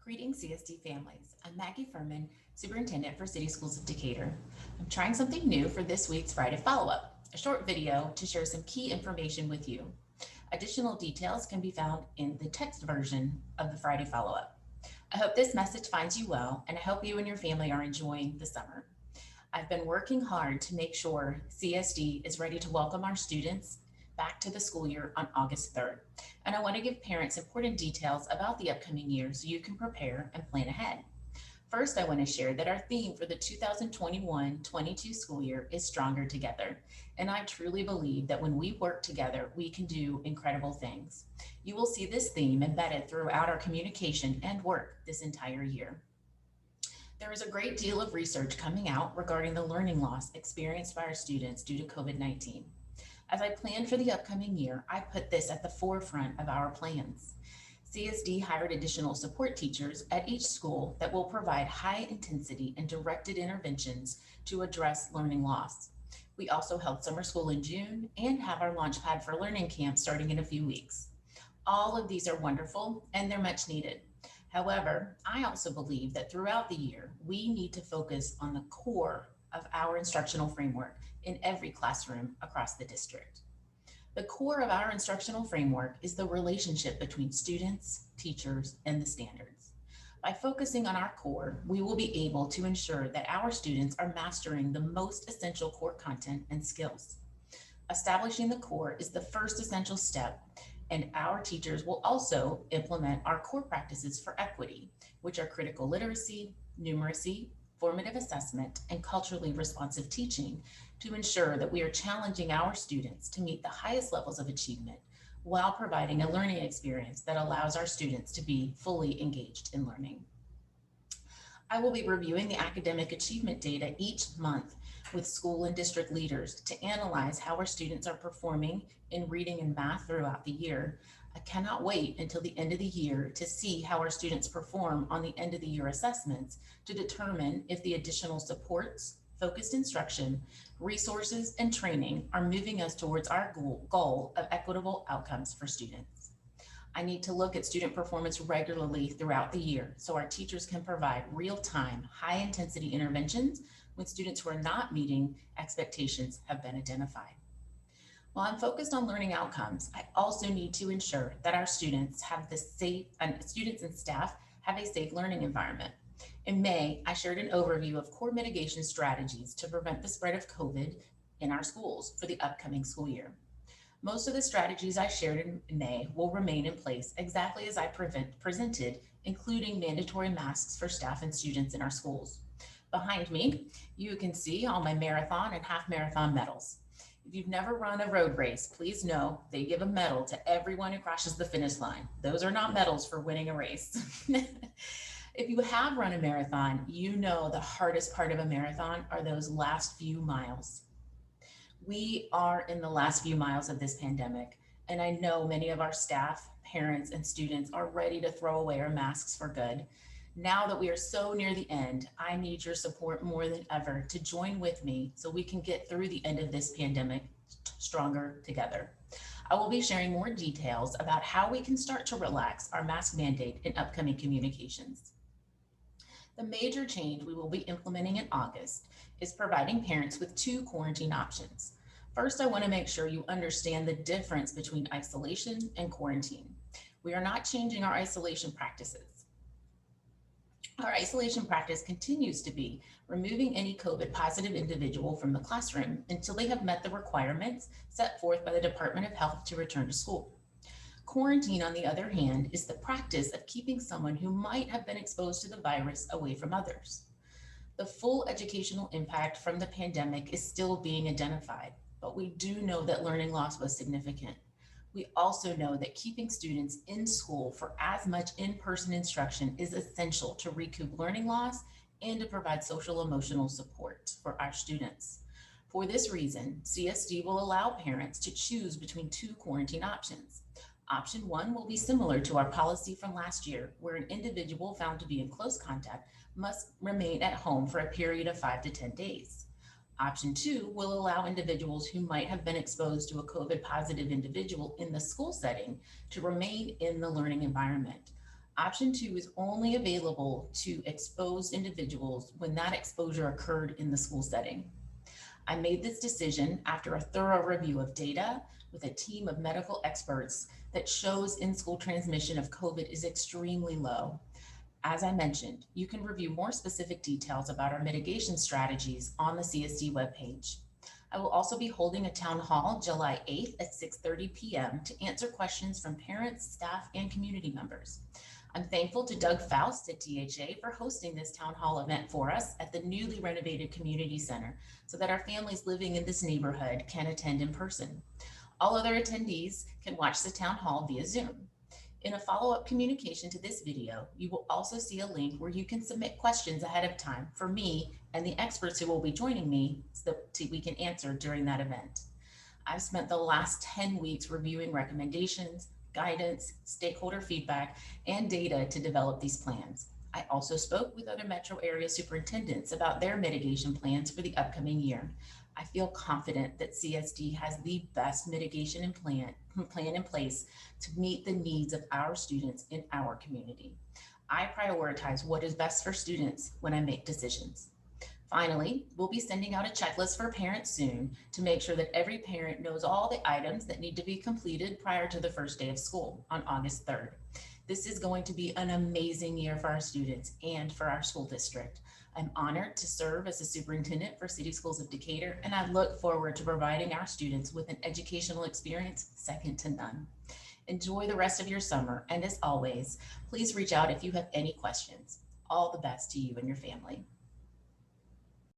Greetings, CSD families. I'm Maggie Fehrman, Superintendent for City Schools of Decatur. I'm trying something new for this week's Friday follow-up, a short video to share some key information with you. Additional details can be found in the text version of the Friday follow-up. I hope this message finds you well, and I hope you and your family are enjoying the summer. I've been working hard to make sure CSD is ready to welcome our students back to the school year on August 3rd. And I want to give parents important details about the upcoming year so you can prepare and plan ahead. First, I want to share that our theme for the 2021-22 school year is Stronger Together. And I truly believe that when we work together, we can do incredible things. You will see this theme embedded throughout our communication and work this entire year. There is a great deal of research coming out regarding the learning loss experienced by our students due to COVID-19. As I planned for the upcoming year, I put this at the forefront of our plans. CSD hired additional support teachers at each school that will provide high intensity and directed interventions to address learning loss. We also held summer school in June and have our Launchpad for Learning camp starting in a few weeks. All of these are wonderful and they're much needed. However, I also believe that throughout the year, we need to focus on the core of our instructional framework in every classroom across the district. The core of our instructional framework is the relationship between students, teachers, and the standards. By focusing on our core, we will be able to ensure that our students are mastering the most essential core content and skills. Establishing the core is the first essential step, and our teachers will also implement our core practices for equity, which are critical literacy, numeracy, formative assessment, and culturally responsive teaching to ensure that we are challenging our students to meet the highest levels of achievement while providing a learning experience that allows our students to be fully engaged in learning. I will be reviewing the academic achievement data each month with school and district leaders to analyze how our students are performing in reading and math throughout the year. I cannot wait until the end of the year to see how our students perform on the end of the year assessments to determine if the additional supports, focused instruction, resources, and training are moving us towards our goal of equitable outcomes for students. I need to look at student performance regularly throughout the year so our teachers can provide real-time, high-intensity interventions when students who are not meeting expectations have been identified. While I'm focused on learning outcomes, I also need to ensure that our students students and staff have a safe learning environment. In May, I shared an overview of core mitigation strategies to prevent the spread of COVID in our schools for the upcoming school year. Most of the strategies I shared in May will remain in place exactly as I presented, including mandatory masks for staff and students in our schools. Behind me, you can see all my marathon and half marathon medals. If you've never run a road race, please know they give a medal to everyone who crosses the finish line. Those are not medals for winning a race. If you have run a marathon, you know the hardest part of a marathon are those last few miles. We are in the last few miles of this pandemic, and I know many of our staff, parents, and students are ready to throw away our masks for good. Now that we are so near the end, I need your support more than ever to join with me so we can get through the end of this pandemic stronger together. I will be sharing more details about how we can start to relax our mask mandate in upcoming communications. The major change we will be implementing in August is providing parents with two quarantine options. First, I want to make sure you understand the difference between isolation and quarantine. We are not changing our isolation practices. Our isolation practice continues to be removing any COVID positive individual from the classroom until they have met the requirements set forth by the Department of Health to return to school. Quarantine, on the other hand, is the practice of keeping someone who might have been exposed to the virus away from others. The full educational impact from the pandemic is still being identified, but we do know that learning loss was significant. We also know that keeping students in school for as much in-person instruction is essential to recoup learning loss and to provide social emotional support for our students. For this reason, CSD will allow parents to choose between two quarantine options. Option one will be similar to our policy from last year, where an individual found to be in close contact must remain at home for a period of 5 to 10 days. Option two will allow individuals who might have been exposed to a COVID positive individual in the school setting to remain in the learning environment. Option 2 is only available to exposed individuals when that exposure occurred in the school setting. I made this decision after a thorough review of data with a team of medical experts that shows in-school transmission of COVID is extremely low. As I mentioned, you can review more specific details about our mitigation strategies on the CSD webpage. I will also be holding a town hall July 8th at 6:30 p.m. to answer questions from parents, staff, and community members. I'm thankful to Doug Faust at DHA for hosting this town hall event for us at the newly renovated community center so that our families living in this neighborhood can attend in person. All other attendees can watch the town hall via Zoom. In a follow-up communication to this video, you will also see a link where you can submit questions ahead of time for me and the experts who will be joining me so that we can answer during that event. I've spent the last 10 weeks reviewing recommendations, guidance, stakeholder feedback, and data to develop these plans. I also spoke with other metro area superintendents about their mitigation plans for the upcoming year. I feel confident that CSD has the best mitigation plan in place to meet the needs of our students in our community. I prioritize what is best for students when I make decisions. Finally, we'll be sending out a checklist for parents soon to make sure that every parent knows all the items that need to be completed prior to the first day of school on August 3rd. This is going to be an amazing year for our students and for our school district. I'm honored to serve as a superintendent for City Schools of Decatur, and I look forward to providing our students with an educational experience second to none. Enjoy the rest of your summer, and as always, please reach out if you have any questions. All the best to you and your family.